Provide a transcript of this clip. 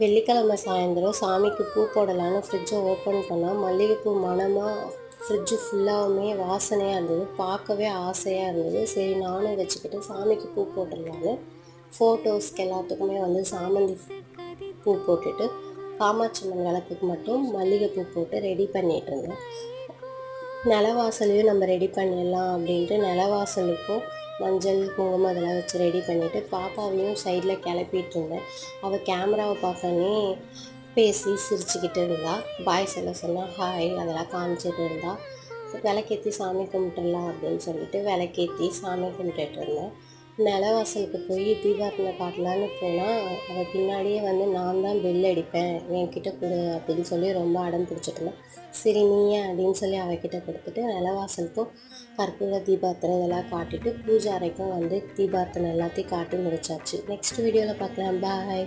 வெள்ளிக்கிழமை சாயந்தரம் சாமிக்கு பூ போடலான்னு ஃப்ரிட்ஜை ஓப்பன் பண்ணால் மல்லிகைப்பூ மணமாக ஃப்ரிட்ஜு ஃபுல்லாகவுமே வாசனையாக இருந்தது. பார்க்கவே ஆசையாக இருந்தது. சரி நானும் வச்சுக்கிட்டு சாமிக்கு பூ போட்டுடலான்னு ஃபோட்டோஸ்க்கு எல்லாத்துக்குமே சாமந்தி பூ போட்டுட்டு காமாட்சி அம்மன் விளக்குக்கு மட்டும் மல்லிகைப்பூ போட்டு ரெடி பண்ணிகிட்டு இருந்தேன். நிலவாசலையும் நம்ம ரெடி பண்ணிடலாம் அப்படின்ட்டு நிலவாசலுக்கும் மஞ்சள் குங்குமம் அதெல்லாம் வச்சு ரெடி பண்ணிவிட்டு பாப்பாவையும் சைடில் கிளப்பிட்டு இருந்தேன். அவள் கேமராவை பார்த்தோன்னே பேசி சிரிச்சுக்கிட்டு இருந்தாள். பாய் சொல்ல சொன்னால் ஹாய் அதெல்லாம் காமிச்சிட்டு இருந்தாள். விளக்கேற்றி சாமி கும்பிட்டுடலாம் அப்படின்னு சொல்லிட்டு விளக்கேற்றி சாமி கும்பிட்டுட்டு இருந்தேன். நிலவாசலுக்கு போய் தீபாவளி காட்டலான்னு போனால் அவள் பின்னாடியே நான் தான் பெல் அடிப்பேன் என்கிட்ட கொடு அப்படின்னு சொல்லி ரொம்ப அடம் பிடிச்சிட்டு இருந்தேன். சரி நீயே அப்படின்னு சொல்லி அவகிட்ட கொடுத்துட்டு நிலவாசலுக்கும் கற்பூர தீபார்த்தனை இதெல்லாம் காட்டிட்டு பூஜை அறைக்கும் தீபார்த்தனை எல்லாத்தையும் காட்டி முடிச்சாச்சு. நெக்ஸ்ட் வீடியோவில் பார்க்கலாம். பாய்.